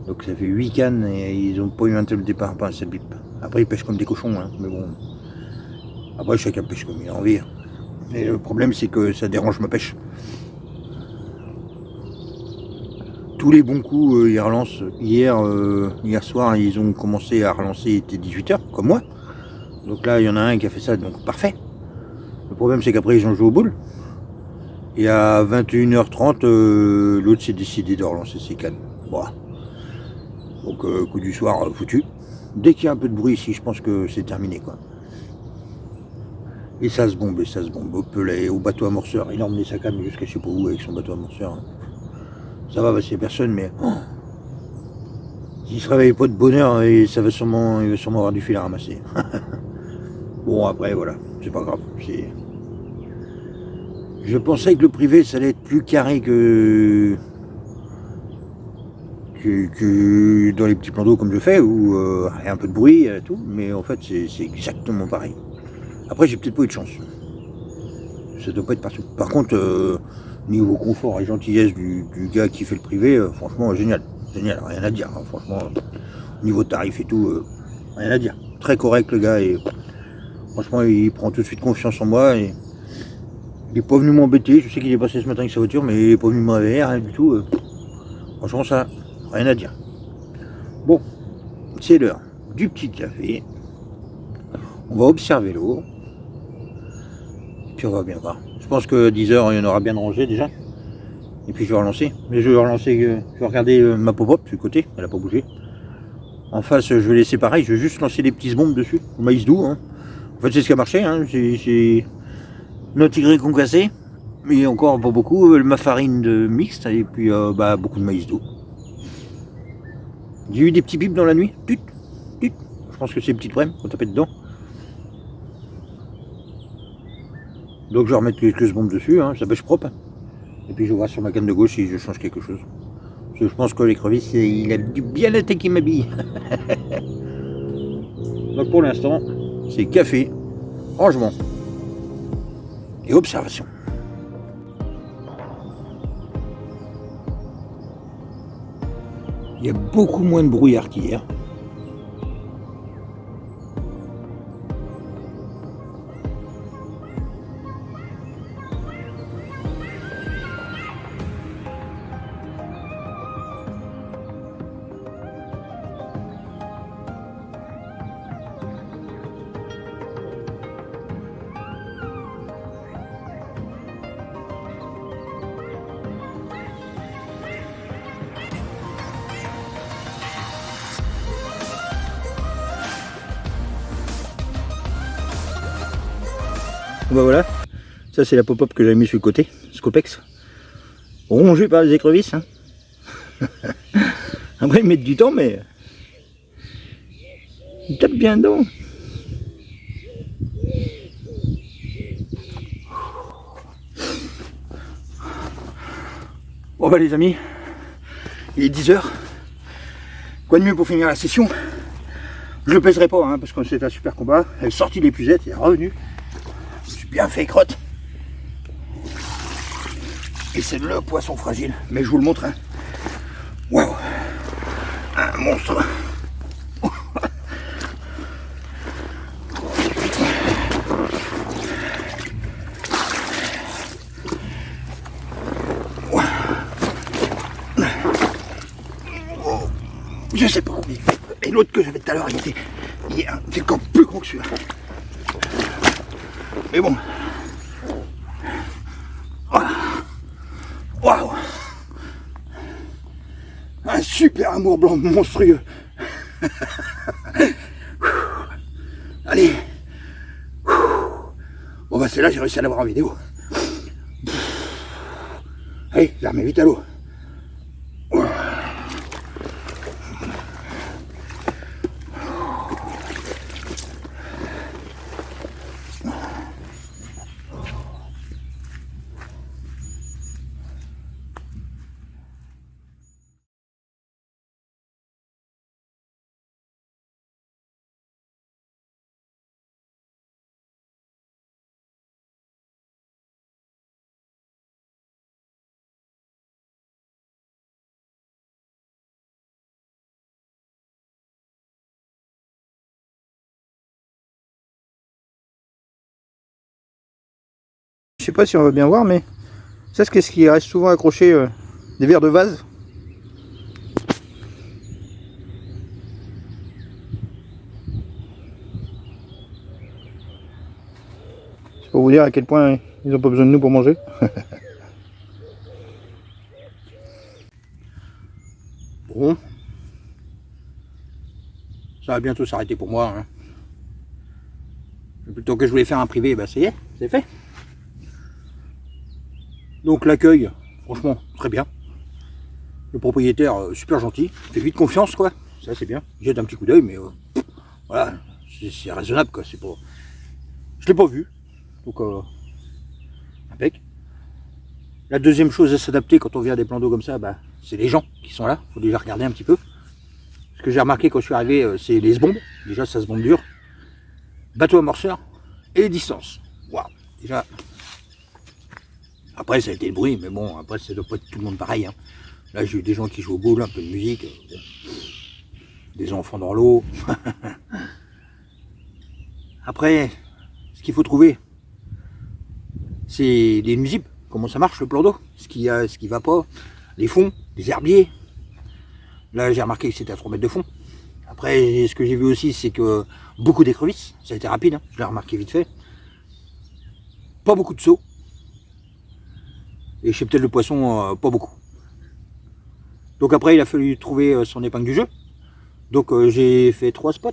Donc ça fait 8 cannes et ils n'ont pas eu un tel départ, pas un seul bip. Après ils pêchent comme des cochons, hein, mais bon. Après chacun pêche comme il a envie. Et le problème c'est que ça dérange ma pêche. Tous les bons coups, ils relancent. Hier soir, ils ont commencé à relancer, il était 18h, comme moi. Donc là, il y en a un qui a fait ça, donc parfait. Le problème, c'est qu'après, ils ont joué au boule. Et à 21h30, l'autre s'est décidé de relancer ses cannes. Bon. Donc, coup du soir, foutu. Dès qu'il y a un peu de bruit ici, je pense que c'est terminé, quoi. Et ça se bombe, Au Pelé, au bateau amorceur. Il a emmené sa canne jusqu'à je sais pas où avec son bateau amorceur. Ça va, parce qu'il n'y a personne, mais s'il se réveille pas de bonheur, il va sûrement avoir du fil à ramasser. Bon, après, voilà, c'est pas grave. Je pensais que le privé, ça allait être plus carré que dans les petits plans d'eau comme je fais, où il y a un peu de bruit et tout, mais en fait, c'est exactement pareil. Après, j'ai peut-être pas eu de chance. Ça doit pas être partout. Par contre, niveau confort et gentillesse du gars qui fait le privé, franchement, génial. Génial, rien à dire. Hein, franchement, niveau tarif et tout, rien à dire. Très correct le gars et franchement, il prend tout de suite confiance en moi. Et il n'est pas venu m'embêter. Je sais qu'il est passé ce matin avec sa voiture, mais il n'est pas venu me réveiller, rien du tout. Franchement, ça, rien à dire. Bon, c'est l'heure du petit café. On va observer l'eau. Puis on va bien voir. Je pense que 10h, il y en aura bien rangé déjà. Et puis je vais relancer. Mais je vais regarder ma pop-up sur le côté, elle n'a pas bougé. En face, je vais laisser pareil, je vais juste lancer des petites bombes dessus, au maïs doux. Hein. En fait, c'est ce qui a marché. Hein. C'est notre Y concassé, mais encore pas beaucoup. Ma farine de mixte, et puis beaucoup de maïs doux. J'ai eu des petits bips dans la nuit. Tut, tut. Je pense que c'est petite prème, on tapait dedans. Donc je vais remettre quelques bombes dessus, hein, ça pêche propre. Et puis je vais voir sur ma canne de gauche si je change quelque chose. Parce que je pense que l'écrevisse, il a bien la tête qui m'habille. Donc pour l'instant, c'est café, rangement et observation. Il y a beaucoup moins de brouillard qu'hier. Bah voilà, ça c'est la pop-up que j'avais mis sur le côté, Scopex, rongé par les écrevisses. Hein. Après ils mettent du temps, mais ils tapent bien dedans. Bon bah les amis, il est 10h, quoi de mieux pour finir la session. Je le pèserai pas, hein, parce que c'est un super combat, elle est sortie de l'épuisette, elle est revenue. Bien fait crotte. Et c'est le poisson fragile, mais je vous le montre. Hein. Waouh, un monstre. Je sais pas combien. Et l'autre que j'avais tout à l'heure, il est encore plus gros que celui-là. Mais bon, super amour blanc monstrueux. Allez. Bon bah celle-là j'ai réussi à l'avoir en vidéo. Allez, je la remets vite à l'eau. Je sais pas si on va bien voir, mais ça c'est ce qui reste souvent accroché, des verres de vase. C'est pour vous dire à quel point ils n'ont pas besoin de nous pour manger. Bon, ça va bientôt s'arrêter pour moi. Hein. Plutôt que je voulais faire un privé, bah ça y est, c'est fait. Donc l'accueil, franchement, très bien. Le propriétaire, super gentil, fait vite confiance quoi. Ça c'est bien. Jette un petit coup d'œil, mais voilà, c'est raisonnable quoi. C'est pas. Je l'ai pas vu, donc impec. La deuxième chose à s'adapter quand on vient à des plans d'eau comme ça, bah, c'est les gens qui sont là. Faut déjà regarder un petit peu. Ce que j'ai remarqué quand je suis arrivé, c'est les bombes. Déjà, ça se bombe dur. Bateau amorceur et distance. Waouh, déjà. Après, ça a été le bruit, mais bon, après, ça doit pas être tout le monde pareil. Hein. Là, j'ai eu des gens qui jouent au boule, un peu de musique. Bon. Des enfants dans l'eau. Après, ce qu'il faut trouver, c'est des nuisibles. Comment ça marche le plan d'eau, ce qui va pas, les fonds, les herbiers. Là j'ai remarqué que c'était à 3 mètres de fond. Après ce que j'ai vu aussi c'est que beaucoup d'écrevisses, ça a été rapide, hein. Je l'ai remarqué vite fait. Pas beaucoup de seaux. Et je sais peut-être le poisson, pas beaucoup. Donc après il a fallu trouver son épingle du jeu. Donc j'ai fait 3 spots.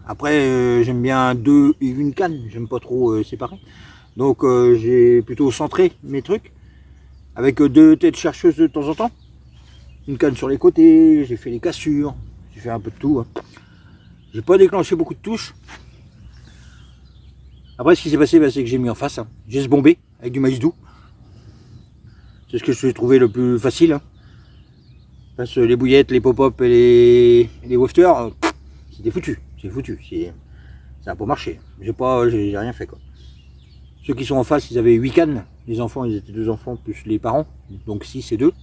Après j'aime bien 2 et une canne, j'aime pas trop séparer. Donc j'ai plutôt centré mes trucs avec 2 têtes chercheuses de temps en temps. Une canne sur les côtés, j'ai fait les cassures, j'ai fait un peu de tout. Hein. J'ai pas déclenché beaucoup de touches. Après ce qui s'est passé, bah, c'est que j'ai mis en face. Hein. J'ai se bombé avec du maïs doux. C'est ce que je trouvais le plus facile. Hein. Parce que les bouillettes, les pop-up et les wafters, c'était foutu. C'est foutu. Ça n'a pas marché. J'ai rien fait quoi. Ceux qui sont en face, ils avaient 8 cannes. Les enfants, ils étaient 2 enfants plus les parents. Donc 6 et 2.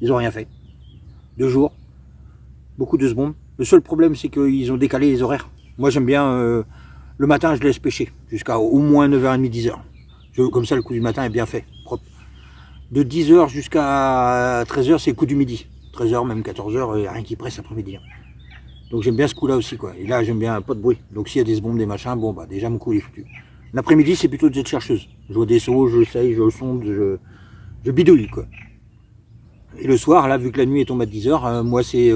Ils n'ont rien fait. 2 jours. Beaucoup de bombes. Le seul problème, c'est qu'ils ont décalé les horaires. Moi, j'aime bien... le matin, je laisse pêcher. Jusqu'à au moins 9h30, 10h. Comme ça, le coup du matin est bien fait. Propre. De 10h jusqu'à 13h, c'est le coup du midi. 13h, même 14h, il n'y a rien qui presse après-midi. Hein. Donc j'aime bien ce coup-là aussi. Quoi. Et là, j'aime bien pas de bruit. Donc s'il y a des bombes, des machins, bon, bah déjà, mon coup, il est foutu. L'après-midi, c'est plutôt de jet chercheuse. Je vois des sauts, j'essaye, je sonde, je bidouille, quoi. Et le soir, là, vu que la nuit est tombée à 10h, moi, c'est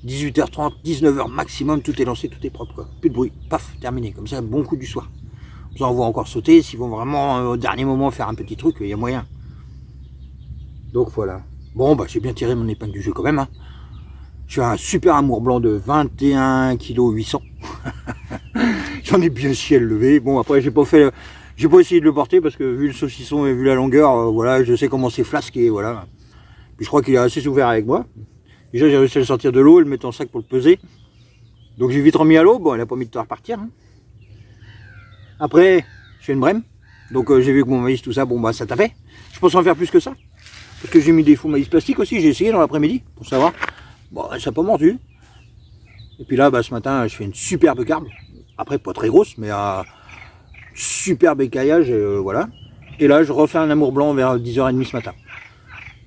18h30, 19h maximum, tout est lancé, tout est propre, quoi. Plus de bruit, paf, terminé. Comme ça, bon coup du soir. Ça, on va encore sauter. S'ils vont vraiment, au dernier moment, faire un petit truc, il y a moyen. Donc, voilà. Bon, bah, j'ai bien tiré mon épingle du jeu quand même, hein. Je suis un super amour blanc de 21 kg 800. J'en ai bien ciel levé. Bon, après, j'ai pas essayé de le porter parce que vu le saucisson et vu la longueur, voilà, je sais comment c'est flasqué, voilà. Puis je crois qu'il est assez ouvert avec moi. Déjà, j'ai réussi à le sortir de l'eau et le mettre en sac pour le peser. Donc j'ai vite remis à l'eau. Bon, elle a pas mis de temps à repartir. Hein. Après, je fais une brème. Donc j'ai vu que mon maïs, tout ça, bon bah ça tapait. Je pense en faire plus que ça. Parce que j'ai mis des faux maïs plastiques aussi, j'ai essayé dans l'après-midi pour savoir. Bon, ça n'a pas mordu. Et puis là, bah, ce matin, je fais une superbe carbe. Après, pas très grosse, mais superbe écaillage, voilà. Et là, je refais un amour blanc vers 10h30 ce matin.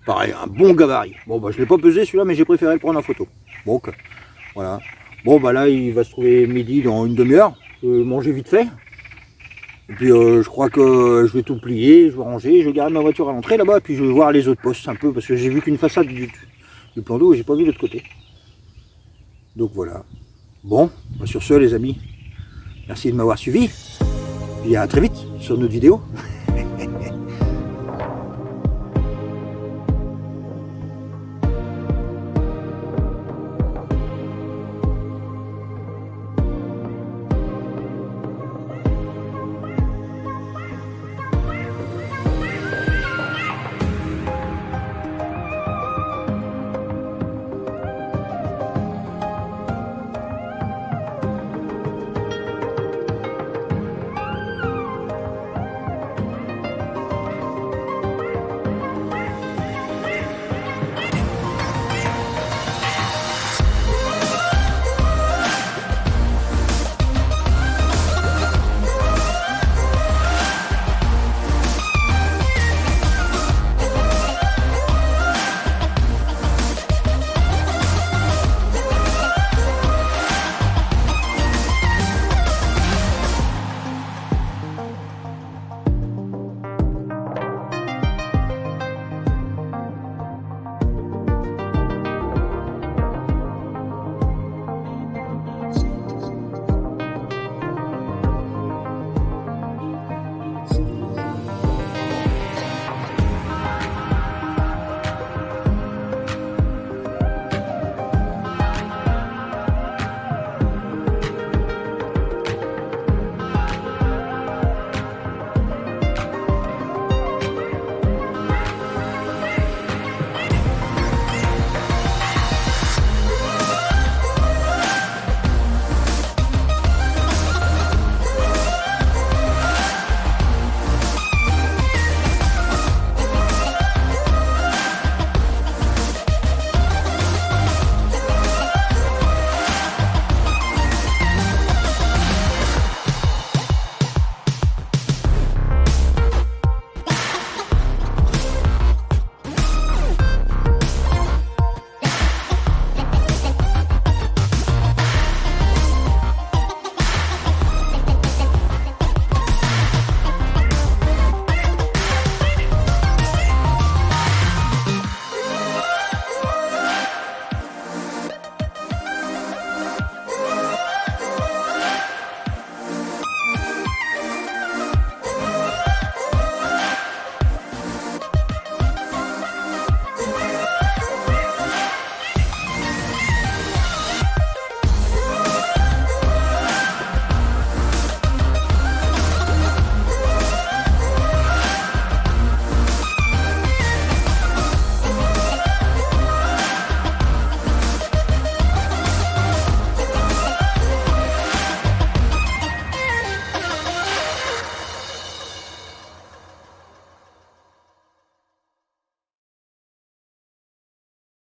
Pareil, un bon gabarit. Bon, bah, je ne l'ai pas pesé celui-là, mais j'ai préféré le prendre en photo. Donc, voilà. Bon, bah là, il va se trouver midi dans une demi-heure. Manger vite fait. Et puis, je crois que je vais tout plier, je vais ranger, je garde ma voiture à l'entrée là-bas, puis je vais voir les autres postes un peu, parce que j'ai vu qu'une façade du plan d'eau et j'ai pas vu l'autre côté. Donc voilà. Bon, sur ce les amis, merci de m'avoir suivi. Et à très vite sur notre vidéo.